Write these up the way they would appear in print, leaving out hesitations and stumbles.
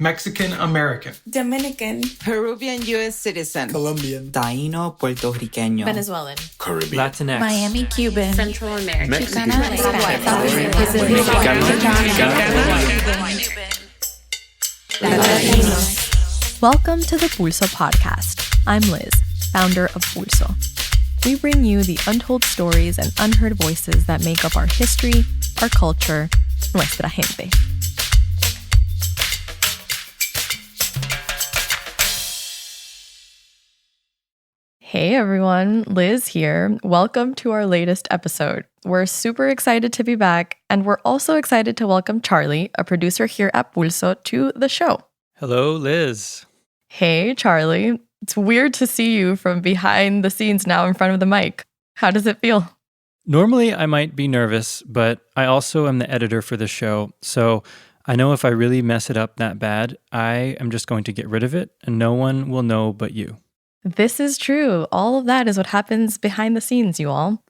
Mexican American, Dominican, Peruvian U.S. citizen, Colombian, Taíno, Puertorriqueño, Venezuelan, Caribbean, Latinx, Miami, Cuban, Central American, Mexican, Welcome to the Pulso Podcast. I'm Liz, founder of Pulso. We bring you the untold stories and unheard voices that make up our history, our culture, nuestra gente. Hey everyone, Liz here. Welcome to our latest episode. We're super excited to be back, and we're also excited to welcome Charlie, a producer here at Pulso, to the show. Hello, Liz. Hey, Charlie. It's weird to see you from behind the scenes now in front of the mic. How does it feel? Normally, I might be nervous, but I also am the editor for the show, so I know if I really mess it up that bad, I am just going to get rid of it, and no one will know but you. This is true. All of that is what happens behind the scenes, you all.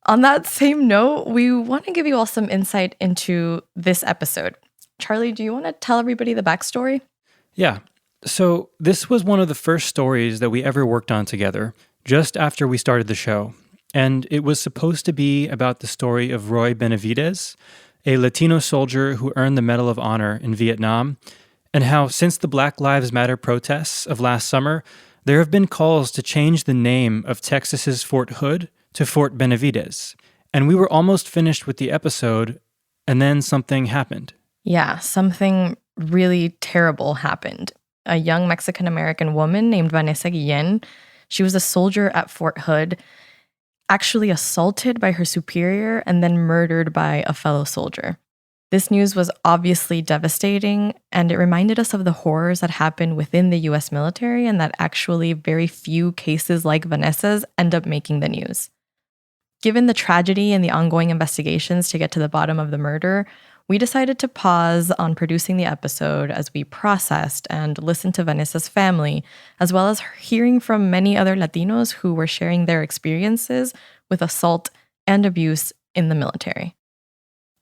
On that same note, we want to give you all some insight into this episode. Charlie, do you want to tell everybody the backstory? Yeah. So this was one of the first stories that we ever worked on together, just after we started the show. And it was supposed to be about the story of Roy Benavidez, a Latino soldier who earned the Medal of Honor in Vietnam, and how since the Black Lives Matter protests of last summer, there have been calls to change the name of Texas's Fort Hood to Fort Benavidez. And we were almost finished with the episode, and then something happened. Yeah, something really terrible happened. A young Mexican-American woman named Vanessa Guillén, she was a soldier at Fort Hood, actually assaulted by her superior and then murdered by a fellow soldier. This news was obviously devastating, and it reminded us of the horrors that happen within the U.S. military and that actually very few cases like Vanessa's end up making the news. Given the tragedy and the ongoing investigations to get to the bottom of the murder, we decided to pause on producing the episode as we processed and listened to Vanessa's family, as well as hearing from many other Latinos who were sharing their experiences with assault and abuse in the military.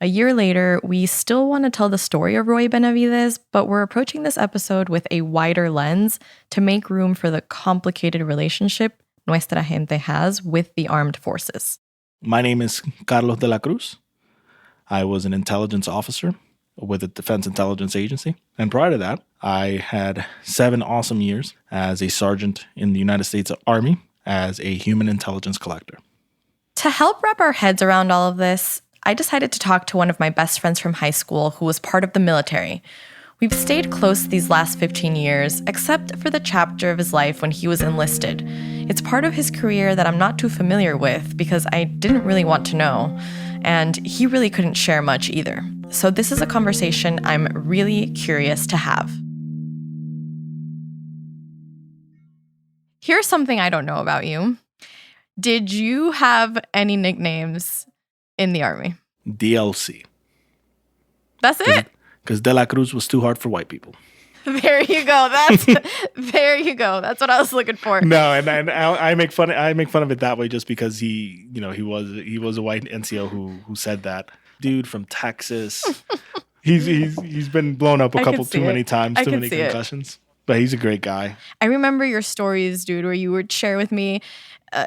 A year later, we still want to tell the story of Roy Benavidez, but we're approaching this episode with a wider lens to make room for the complicated relationship nuestra gente has with the armed forces. My name is Carlos de la Cruz. I was an intelligence officer with the Defense Intelligence Agency. And prior to that, I had 7 awesome years as a sergeant in the United States Army as a human intelligence collector. To help wrap our heads around all of this, I decided to talk to one of my best friends from high school who was part of the military. We've stayed close these last 15 years, except for the chapter of his life when he was enlisted. It's part of his career that I'm not too familiar with because I didn't really want to know, and he really couldn't share much either. So this is a conversation I'm really curious to have. Here's something I don't know about you. Did you have any nicknames in the Army? DLC. That's it? Because De La Cruz was too hard for white people. There you go. There you go. That's what I was looking for. No, and I make fun of it that way just because he was a white NCO who said that. Dude from Texas. he's been blown up a couple too many times, too many concussions. But he's a great guy. I remember your stories, dude, where you would share with me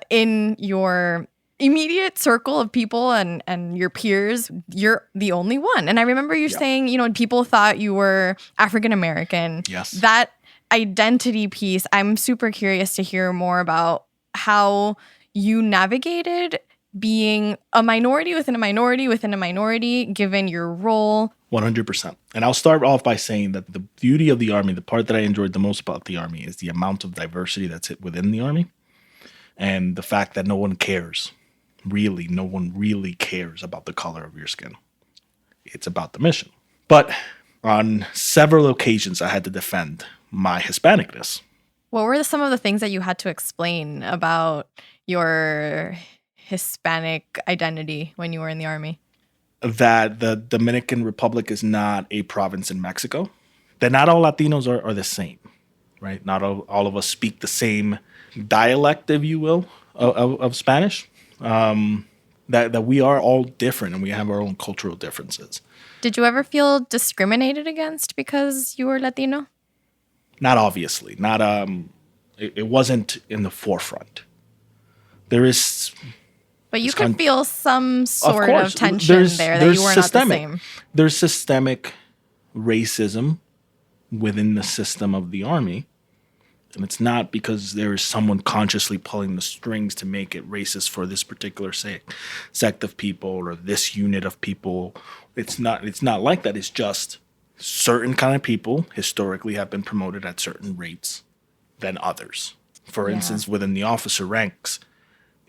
in your immediate circle of people and your peers, you're the only one. And I remember you saying, when people thought you were African American, yes, that identity piece, I'm super curious to hear more about how you navigated being a minority within a minority within a minority, given your role. 100%. And I'll start off by saying that the beauty of the Army, the part that I enjoyed the most about the Army is the amount of diversity that's within the Army and the fact that no one cares. Really, no one really cares about the color of your skin. It's about the mission. But on several occasions, I had to defend my Hispanicness. What were some of the things that you had to explain about your Hispanic identity when you were in the Army? That the Dominican Republic is not a province in Mexico. That not all Latinos are the same, right? Not all of us speak the same dialect, if you will, of Spanish. That we are all different and we have our own cultural differences. Did you ever feel discriminated against because you were Latino? Not obviously. Not it wasn't in the forefront. There is, But you It's could con- feel some of sort course, of tension there that you were not the same. There's systemic racism within the system of the Army. And it's not because there is someone consciously pulling the strings to make it racist for this particular sect of people or this unit of people. It's not like that. It's just certain kind of people historically have been promoted at certain rates than others. For Yeah. instance, within the officer ranks,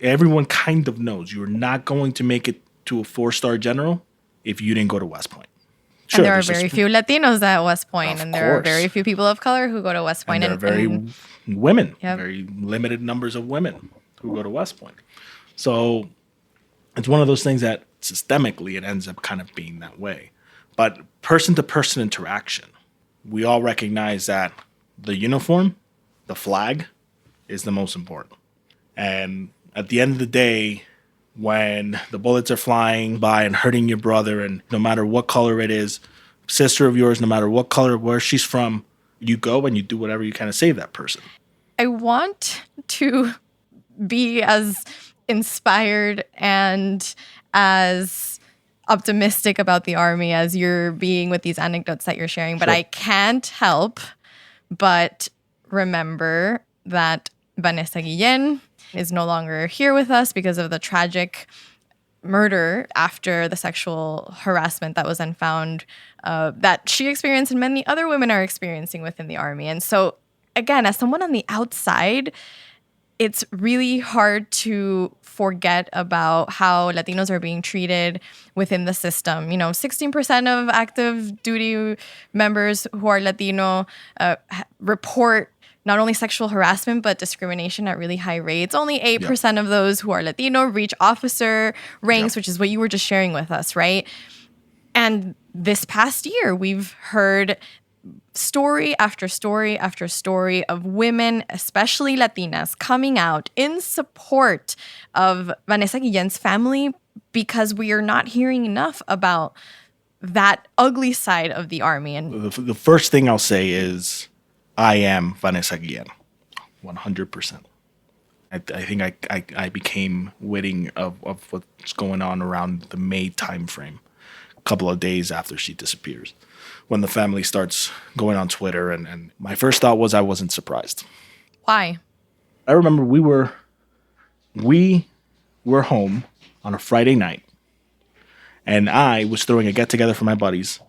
everyone kind of knows you're not going to make it to a 4-star general if you didn't go to West Point. Sure, And there are there's very just- few Latinos at West Point, Of and there are course. very few people of color who go to West Point. and there are very women, Yep. very limited numbers of women who go to West Point. So it's one of those things that systemically it ends up kind of being that way. But person-to-person interaction, we all recognize that the uniform, the flag, is the most important. And at the end of the day, when the bullets are flying by and hurting your brother, and no matter what color it is, sister of yours, no matter what color, where she's from, you go and you do whatever you can to save that person. I want to be as inspired and as optimistic about the Army as you're being with these anecdotes that you're sharing, but Sure. I can't help but remember that Vanessa Guillén is no longer here with us because of the tragic murder after the sexual harassment that was then found that she experienced and many other women are experiencing within the Army. And so, again, as someone on the outside, it's really hard to forget about how Latinos are being treated within the system. 16% of active duty members who are Latino report not only sexual harassment, but discrimination at really high rates. Only 8% of those who are Latino reach officer ranks, which is what you were just sharing with us, right? And this past year, we've heard story after story after story of women, especially Latinas, coming out in support of Vanessa Guillén's family because we are not hearing enough about that ugly side of the Army. And The first thing I'll say is I am Vanessa Guillén, 100%. I think I became witting of what's going on around the May timeframe, a couple of days after she disappears, when the family starts going on Twitter. And my first thought was I wasn't surprised. why? I remember we were home on a Friday night, and I was throwing a get-together for my buddies,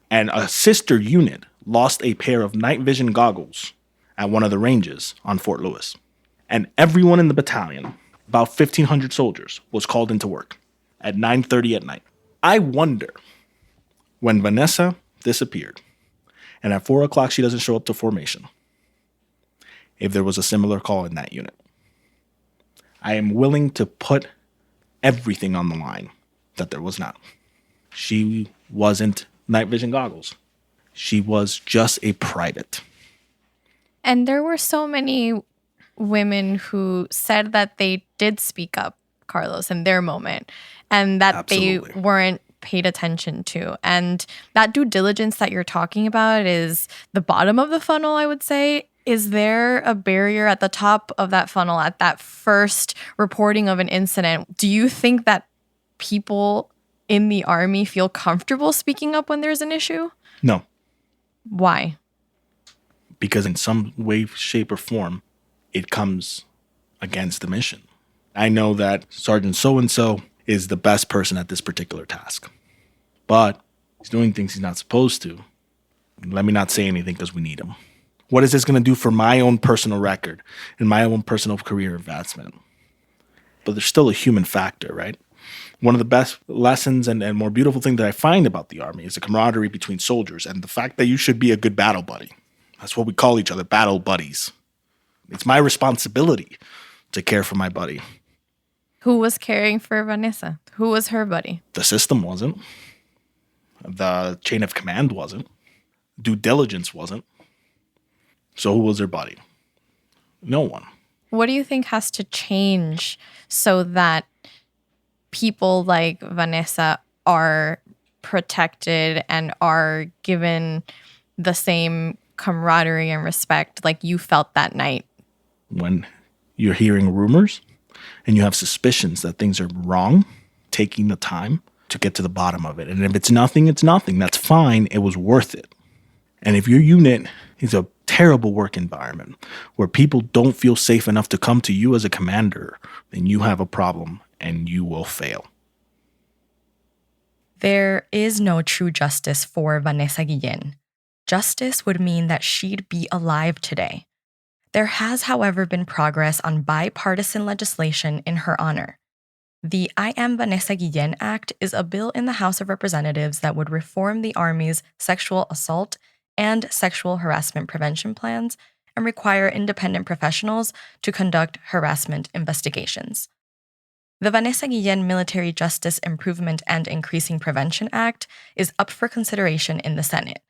and a sister unit lost a pair of night vision goggles at one of the ranges on Fort Lewis. And everyone in the battalion, about 1,500 soldiers, was called into work at 9:30 at night. I wonder, when Vanessa disappeared, and at 4 o'clock she doesn't show up to formation, if there was a similar call in that unit. I am willing to put everything on the line that there was not. She wasn't night vision goggles. She was just a private. And there were so many women who said that they did speak up, Carlos, in their moment, and that Absolutely. they weren't paid attention to. And that due diligence that you're talking about is the bottom of the funnel, I would say. Is there a barrier at the top of that funnel at that first reporting of an incident? Do you think that people in the Army feel comfortable speaking up when there's an issue? No, Why? because in some way, shape, or form, it comes against the mission. I know that Sergeant so-and-so is the best person at this particular task, but he's doing things he's not supposed to. Let me not say anything because we need him. What is this going to do for my own personal record and my own personal career advancement? But there's still a human factor, right? One of the best lessons and more beautiful thing that I find about the Army is the camaraderie between soldiers and the fact that you should be a good battle buddy. That's what we call each other, battle buddies. It's my responsibility to care for my buddy. Who was caring for Vanessa? Who was her buddy? The system wasn't. The chain of command wasn't. Due diligence wasn't. So who was her buddy? No one. What do you think has to change so that people like Vanessa are protected and are given the same camaraderie and respect like you felt that night? When you're hearing rumors and you have suspicions that things are wrong, taking the time to get to the bottom of it. And if it's nothing, it's nothing. That's fine. It was worth it. And if your unit is a terrible work environment where people don't feel safe enough to come to you as a commander, then you have a problem and you will fail. There is no true justice for Vanessa Guillén. Justice would mean that she'd be alive today. There has, however, been progress on bipartisan legislation in her honor. The I Am Vanessa Guillén Act is a bill in the House of Representatives that would reform the Army's sexual assault and sexual harassment prevention plans and require independent professionals to conduct harassment investigations. The Vanessa Guillén Military Justice Improvement and Increasing Prevention Act is up for consideration in the Senate.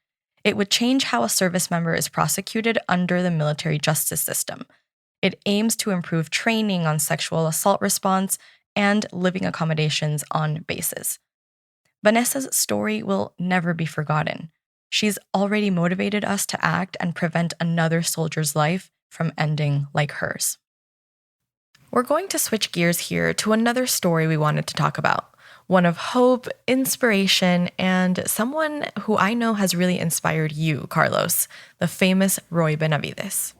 It would change how a service member is prosecuted under the military justice system. It aims to improve training on sexual assault response and living accommodations on bases. Vanessa's story will never be forgotten. She's already motivated us to act and prevent another soldier's life from ending like hers. We're going to switch gears here to another story we wanted to talk about. One of hope, inspiration, and someone who I know has really inspired you, Carlos, the famous Roy Benavidez.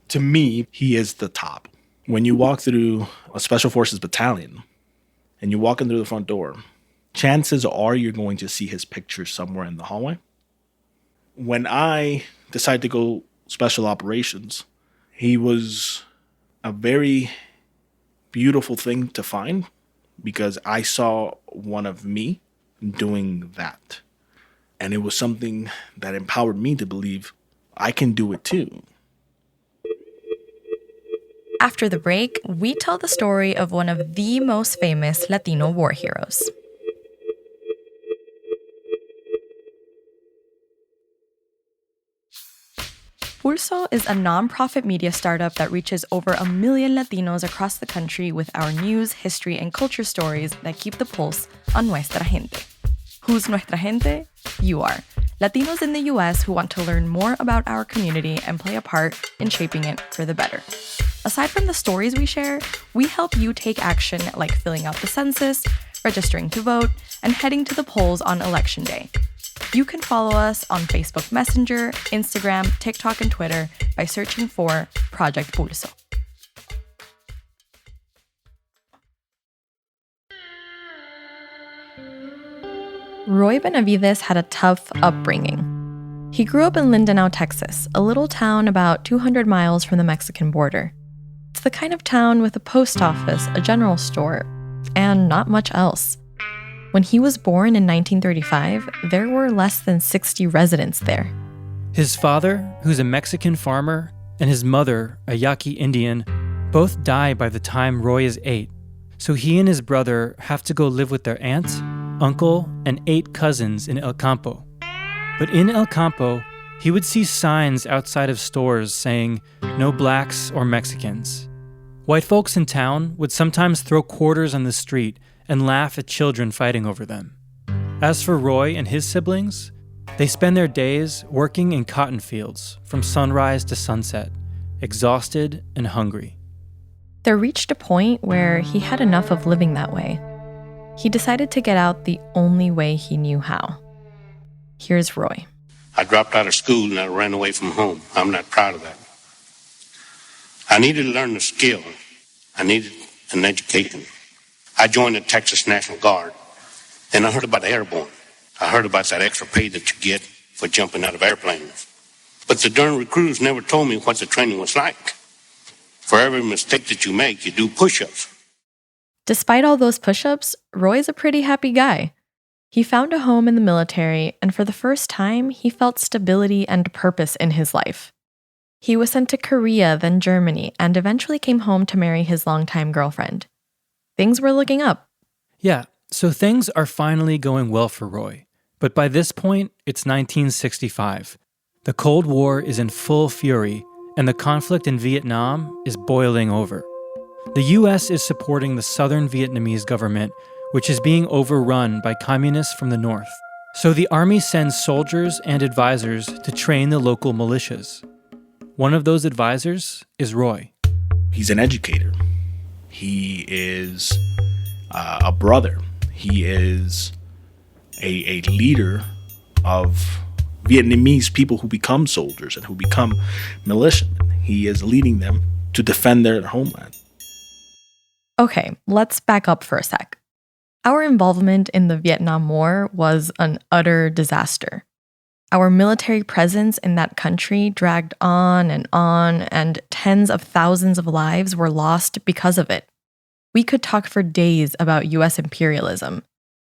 To me, he is the top. When you walk through a Special Forces battalion and you walk in through the front door, chances are you're going to see his picture somewhere in the hallway. When I decided to go special operations, he was a very beautiful thing to find because I saw one of me doing that. And it was something that empowered me to believe I can do it too. After the break, we tell the story of one of the most famous Latino war heroes. Pulso is a nonprofit media startup that reaches over 1 million Latinos across the country with our news, history, and culture stories that keep the pulse on nuestra gente. Who's nuestra gente? You are. Latinos in the US who want to learn more about our community and play a part in shaping it for the better. Aside from the stories we share, we help you take action like filling out the census, registering to vote, and heading to the polls on Election Day. You can follow us on Facebook Messenger, Instagram, TikTok, and Twitter by searching for Project Pulso. Roy Benavidez had a tough upbringing. He grew up in Lindenau, Texas, a little town about 200 miles from the Mexican border. It's the kind of town with a post office, a general store, and not much else. When he was born in 1935, there were less than 60 residents there. His father, who's a Mexican farmer, and his mother, a Yaqui Indian, both die by the time Roy is 8. So he and his brother have to go live with their aunt, uncle, and 8 cousins in El Campo. But in El Campo, he would see signs outside of stores saying, "No blacks or Mexicans." White folks in town would sometimes throw quarters on the street and laugh at children fighting over them. As for Roy and his siblings, they spend their days working in cotton fields from sunrise to sunset, exhausted and hungry. There reached a point where he had enough of living that way. He decided to get out the only way he knew how. Here's Roy. I dropped out of school and I ran away from home. I'm not proud of that. I needed to learn the skill. I needed an education. I joined the Texas National Guard, and I heard about the airborne. I heard about that extra pay that you get for jumping out of airplanes. But the darn recruiters never told me what the training was like. For every mistake that you make, you do push-ups. Despite all those push-ups, Roy's a pretty happy guy. He found a home in the military, and for the first time, he felt stability and purpose in his life. He was sent to Korea, then Germany, and eventually came home to marry his longtime girlfriend. Things were looking up. Yeah, so things are finally going well for Roy. But by this point, it's 1965. The Cold War is in full fury, and the conflict in Vietnam is boiling over. The U.S. is supporting the southern Vietnamese government which is being overrun by communists from the north. So the army sends soldiers and advisors to train the local militias. One of those advisors is Roy. He's an educator. He is a brother. He is a leader of Vietnamese people who become soldiers and who become militiamen. He is leading them to defend their homeland. Okay, let's back up for a sec. Our involvement in the Vietnam War was an utter disaster. Our military presence in that country dragged on, and tens of thousands of lives were lost because of it. We could talk for days about US imperialism.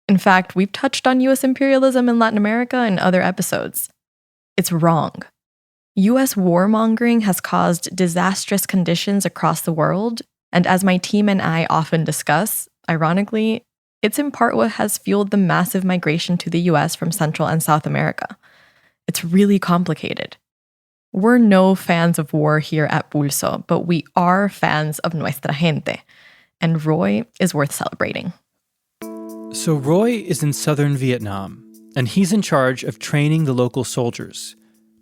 In fact, we've touched on US imperialism in Latin America in other episodes. It's wrong. US warmongering has caused disastrous conditions across the world, and as my team and I often discuss, ironically, it's in part what has fueled the massive migration to the US from Central and South America. It's really complicated. We're no fans of war here at Pulso, but we are fans of nuestra gente, and Roy is worth celebrating. So Roy is in southern Vietnam, and he's in charge of training the local soldiers.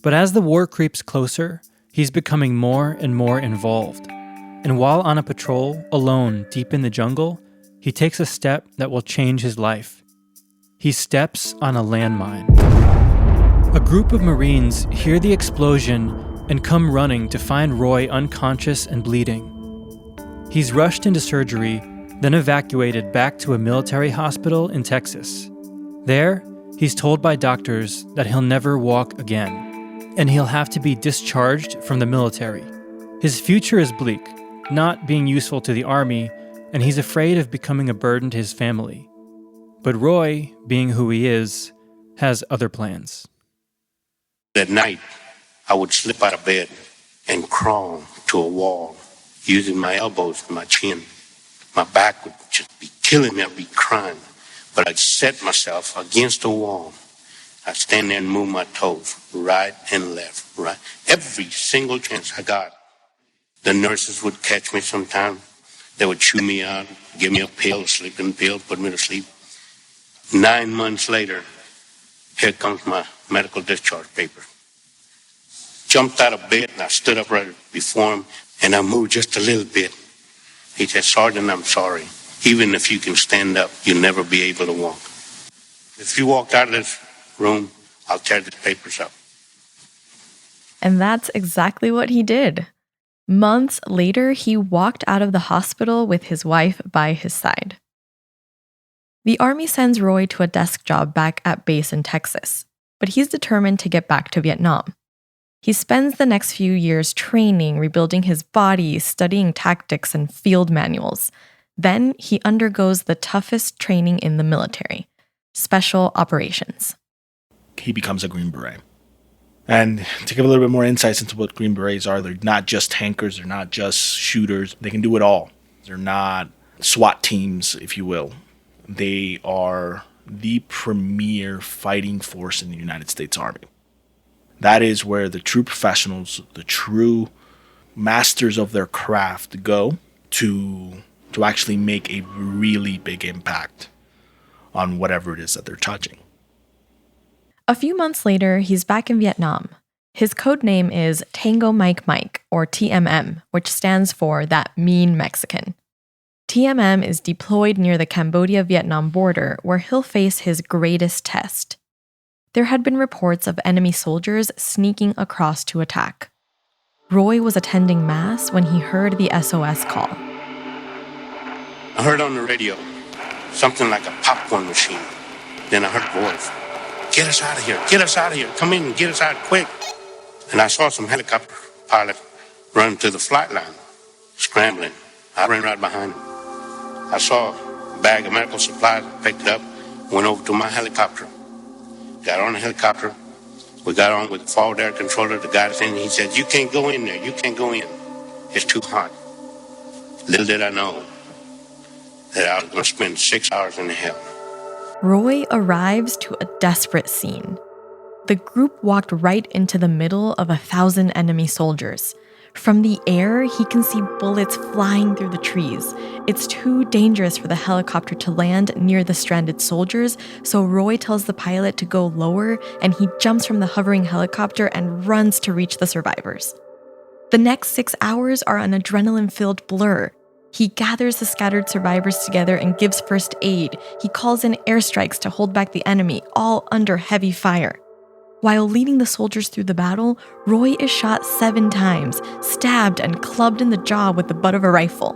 But as the war creeps closer, he's becoming more and more involved. And while on a patrol, alone, deep in the jungle, he takes a step that will change his life. He steps on a landmine. A group of Marines hear the explosion and come running to find Roy unconscious and bleeding. He's rushed into surgery, then evacuated back to a military hospital in Texas. There, he's told by doctors that he'll never walk again, and he'll have to be discharged from the military. His future is bleak, not being useful to the army, and he's afraid of becoming a burden to his family. But Roy, being who he is, has other plans. At night, I would slip out of bed and crawl to a wall, using my elbows and my chin. My back would just be killing me. I'd be crying. But I'd set myself against a wall. I'd stand there and move my toes, right and left, right. Every single chance I got. The nurses would catch me sometime. They would chew me out, give me a pill, a sleeping pill, put me to sleep. 9 months later, here comes my medical discharge paper. Jumped out of bed and I stood up right before him and I moved just a little bit. He said, "Sergeant, I'm sorry. Even if you can stand up, you'll never be able to walk. If you walked out of this room, I'll tear the papers up." And that's exactly what he did. Months later, he walked out of the hospital with his wife by his side. The Army sends Roy to a desk job back at base in Texas, but he's determined to get back to Vietnam. He spends the next few years training, rebuilding his body, studying tactics and field manuals. Then he undergoes the toughest training in the military, special operations. He becomes a Green Beret. And to give a little bit more insights into what Green Berets are, they're not just tankers, they're not just shooters. They can do it all. They're not SWAT teams, if you will. They are the premier fighting force in the United States Army. That is where the true professionals, the true masters of their craft go to actually make a really big impact on whatever it is that they're touching. A few months later, he's back in Vietnam. His code name is Tango Mike Mike, or TMM, which stands for That Mean Mexican. TMM is deployed near the Cambodia-Vietnam border, where he'll face his greatest test. There had been reports of enemy soldiers sneaking across to attack. Roy was attending Mass when he heard the SOS call. I heard on the radio something like a popcorn machine. Then I heard a voice. "Get us out of here. Get us out of here. Come in and get us out quick." And I saw some helicopter pilot run to the flight line, scrambling. I ran right behind him. I saw a bag of medical supplies, picked it up, went over to my helicopter. Got on the helicopter. We got on with the forward air controller, the guy that's in. He said, "You can't go in there. You can't go in. It's too hot." Little did I know that I was going to spend 6 hours in the hell. Roy arrives to a desperate scene. The group walked right into the middle of 1,000 enemy soldiers. From the air, he can see bullets flying through the trees. It's too dangerous for the helicopter to land near the stranded soldiers, so Roy tells the pilot to go lower, and he jumps from the hovering helicopter and runs to reach the survivors. The next 6 hours are an adrenaline-filled blur. He gathers the scattered survivors together and gives first aid. He calls in airstrikes to hold back the enemy, all under heavy fire. While leading the soldiers through the battle, Roy is shot 7 times, stabbed and clubbed in the jaw with the butt of a rifle.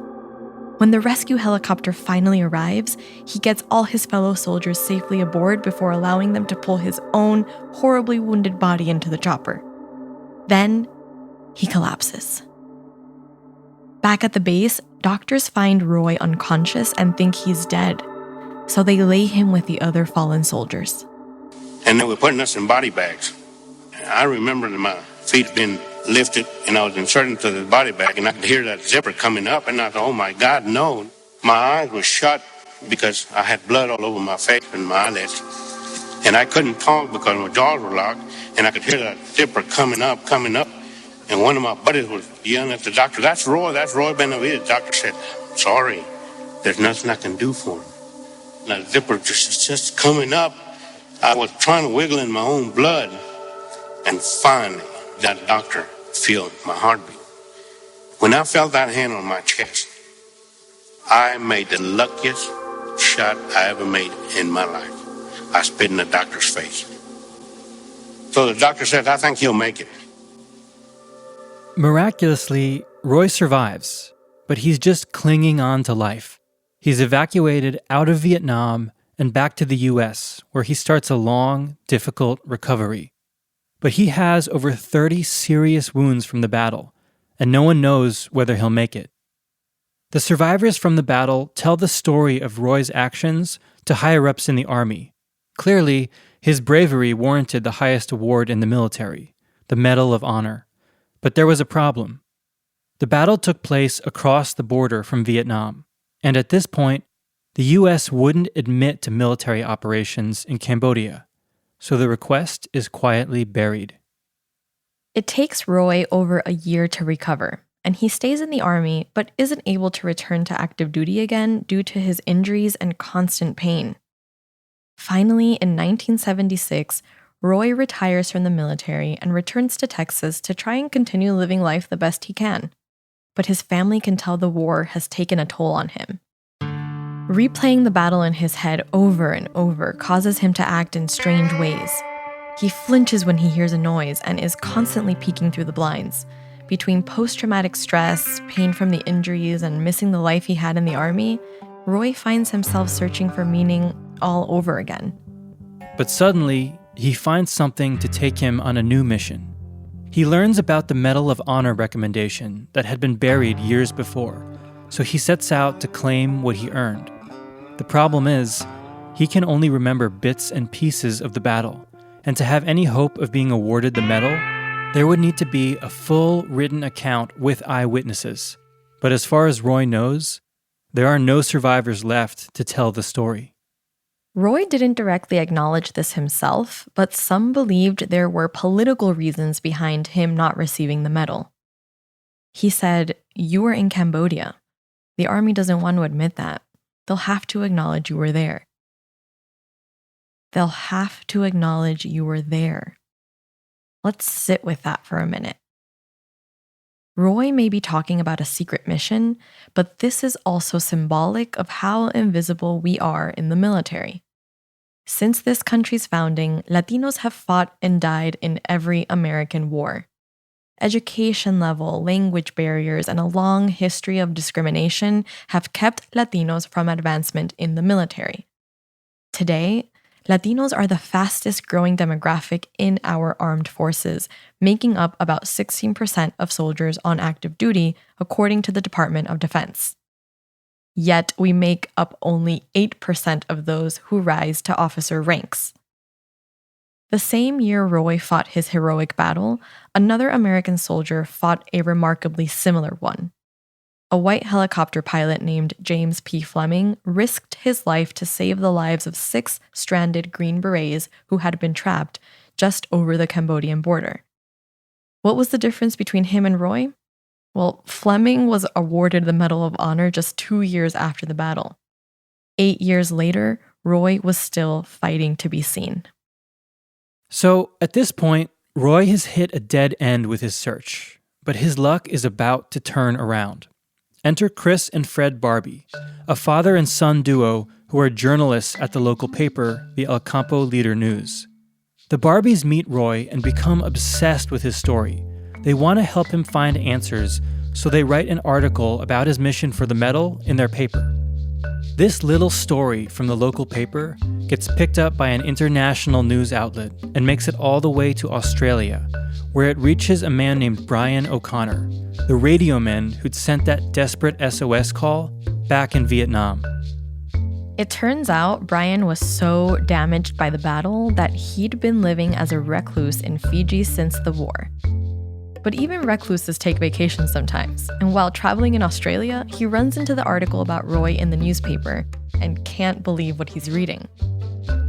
When the rescue helicopter finally arrives, he gets all his fellow soldiers safely aboard before allowing them to pull his own horribly wounded body into the chopper. Then, he collapses. Back at the base, doctors find Roy unconscious and think he's dead, so they lay him with the other fallen soldiers. And they were putting us in body bags. I remember that my feet had been lifted and I was inserted into the body bag and I could hear that zipper coming up and I thought, oh my God, no. My eyes were shut because I had blood all over my face and my eyelids. And I couldn't talk because my jaws were locked and I could hear that zipper coming up. And one of my buddies was yelling at the doctor, that's Roy Benavidez. The doctor said, sorry, there's nothing I can do for him. And that zipper just coming up. I was trying to wiggle in my own blood, and finally, that doctor felt my heartbeat. When I felt that hand on my chest, I made the luckiest shot I ever made in my life. I spit in the doctor's face. So the doctor said, I think he'll make it. Miraculously, Roy survives, but he's just clinging on to life. He's evacuated out of Vietnam and back to the US, where he starts a long, difficult recovery. But he has over 30 serious wounds from the battle, and no one knows whether he'll make it. The survivors from the battle tell the story of Roy's actions to higher-ups in the army. Clearly, his bravery warranted the highest award in the military, the Medal of Honor. But there was a problem. The battle took place across the border from Vietnam, and at this point, the U.S. wouldn't admit to military operations in Cambodia, so the request is quietly buried. It takes Roy over a year to recover, and he stays in the army but isn't able to return to active duty again due to his injuries and constant pain. Finally, in 1976, Roy retires from the military and returns to Texas to try and continue living life the best he can. But his family can tell the war has taken a toll on him. Replaying the battle in his head over and over causes him to act in strange ways. He flinches when he hears a noise and is constantly peeking through the blinds. Between post-traumatic stress, pain from the injuries, and missing the life he had in the army, Roy finds himself searching for meaning all over again. But suddenly, he finds something to take him on a new mission. He learns about the Medal of Honor recommendation that had been buried years before, so he sets out to claim what he earned. The problem is, he can only remember bits and pieces of the battle, and to have any hope of being awarded the medal, there would need to be a full written account with eyewitnesses. But as far as Roy knows, there are no survivors left to tell the story. Roy didn't directly acknowledge this himself, but some believed there were political reasons behind him not receiving the medal. He said, "You were in Cambodia. The army doesn't want to admit that. They'll have to acknowledge you were there. They'll have to acknowledge you were there." Let's sit with that for a minute. Roy may be talking about a secret mission, but this is also symbolic of how invisible we are in the military. Since this country's founding, Latinos have fought and died in every American war. Education level, language barriers, and a long history of discrimination have kept Latinos from advancement in the military. Today, Latinos are the fastest growing demographic in our armed forces, making up about 16% of soldiers on active duty, according to the Department of Defense. Yet we make up only 8% of those who rise to officer ranks. The same year Roy fought his heroic battle, another American soldier fought a remarkably similar one. A white helicopter pilot named James P. Fleming risked his life to save the lives of 6 stranded Green Berets who had been trapped just over the Cambodian border. What was the difference between him and Roy? Well, Fleming was awarded the Medal of Honor just 2 years after the battle. 8 years later, Roy was still fighting to be seen. So at this point, Roy has hit a dead end with his search, but his luck is about to turn around. Enter Chris and Fred Barbie, a father and son duo who are journalists at the local paper, the El Campo Leader News. The Barbies meet Roy and become obsessed with his story. They want to help him find answers, so they write an article about his mission for the medal in their paper. This little story from the local paper gets picked up by an international news outlet and makes it all the way to Australia, where it reaches a man named Brian O'Connor, the radio man who'd sent that desperate SOS call back in Vietnam. It turns out Brian was so damaged by the battle that he'd been living as a recluse in Fiji since the war. But even recluses take vacations sometimes, and while traveling in Australia, he runs into the article about Roy in the newspaper and can't believe what he's reading.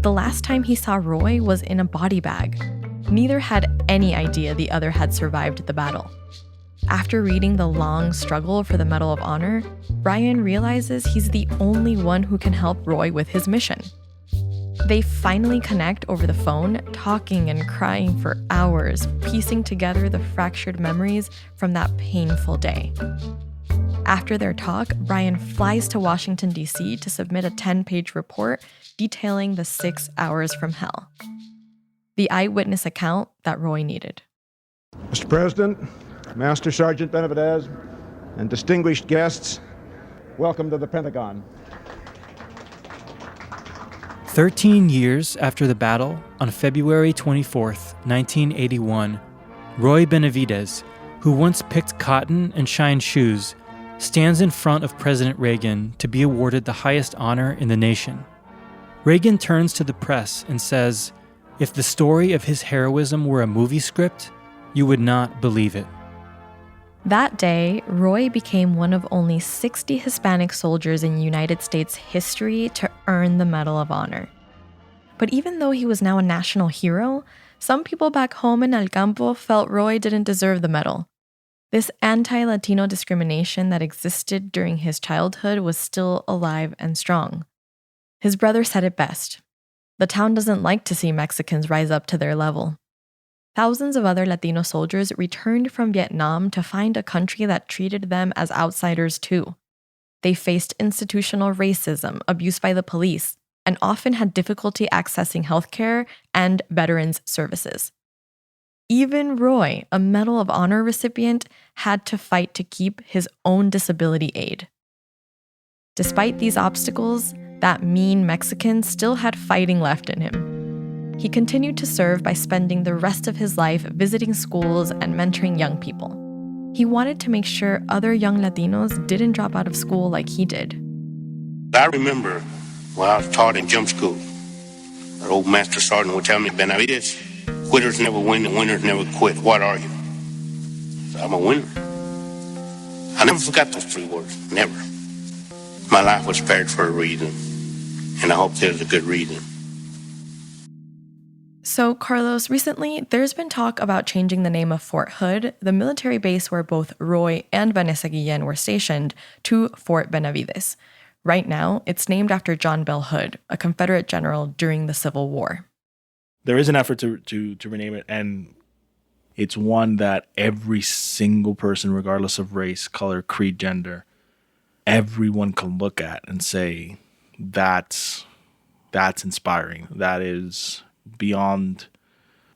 The last time he saw Roy was in a body bag. Neither had any idea the other had survived the battle. After reading the long struggle for the Medal of Honor, Brian realizes he's the only one who can help Roy with his mission. They finally connect over the phone, talking and crying for hours, piecing together the fractured memories from that painful day. After their talk, Brian flies to Washington, D.C. to submit a 10-page report detailing the 6 hours from hell. The eyewitness account that Roy needed. Mr. President, Master Sergeant Benavidez, and distinguished guests, welcome to the Pentagon. 13 years after the battle, on February 24th, 1981, Roy Benavidez, who once picked cotton and shined shoes, stands in front of President Reagan to be awarded the highest honor in the nation. Reagan turns to the press and says, "If the story of his heroism were a movie script, you would not believe it." That day, Roy became one of only 60 Hispanic soldiers in United States history to earn the Medal of Honor. But even though he was now a national hero, some people back home in El Campo felt Roy didn't deserve the medal. This anti-Latino discrimination that existed during his childhood was still alive and strong. His brother said it best. The town doesn't like to see Mexicans rise up to their level. Thousands of other Latino soldiers returned from Vietnam to find a country that treated them as outsiders too. They faced institutional racism, abuse by the police, and often had difficulty accessing healthcare and veterans services. Even Roy, a Medal of Honor recipient, had to fight to keep his own disability aid. Despite these obstacles, that mean Mexican still had fighting left in him. He continued to serve by spending the rest of his life visiting schools and mentoring young people. He wanted to make sure other young Latinos didn't drop out of school like he did. I remember when I was taught in jump school, our old master sergeant would tell me, "Benavidez, quitters never win and winners never quit. What are you?" I said, "I'm a winner." I never forgot those 3 words, never. My life was spared for a reason, and I hope there's a good reason. So, Carlos, recently there's been talk about changing the name of Fort Hood, the military base where both Roy and Vanessa Guillén were stationed, to Fort Benavidez. Right now, it's named after John Bell Hood, a Confederate general during the Civil War. There is an effort to rename it, and it's one that every single person, regardless of race, color, creed, gender, everyone can look at and say, that's inspiring. That is beyond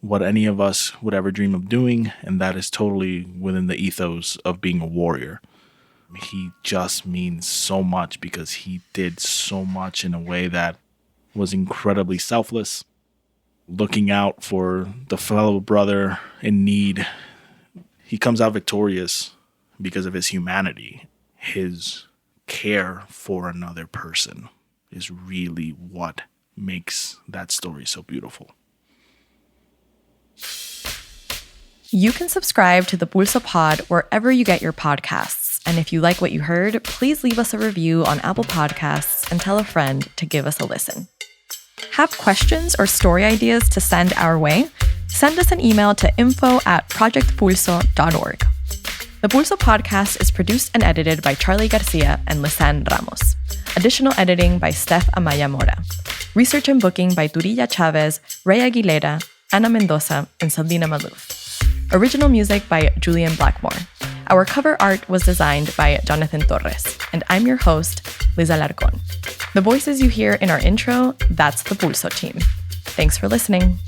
what any of us would ever dream of doing, and that is totally within the ethos of being a warrior. He just means so much because he did so much in a way that was incredibly selfless, looking out for the fellow brother in need. He comes out victorious because of his humanity. His care for another person is really what makes that story so beautiful. You can subscribe to the Pulso Pod wherever you get your podcasts. And if you like what you heard, please leave us a review on Apple Podcasts and tell a friend to give us a listen. Have questions or story ideas to send our way? Send us an email to info@projectpulso.org. The Pulso Podcast is produced and edited by Charlie Garcia and Lisanne Ramos. Additional editing by Steph Amaya Mora. Research and booking by Turilla Chavez, Ray Aguilera, Ana Mendoza, and Saldina Maluf. Original music by Julian Blackmore. Our cover art was designed by Jonathan Torres, and I'm your host, Liz Alarcón. The voices you hear in our intro, that's the Pulso team. Thanks for listening.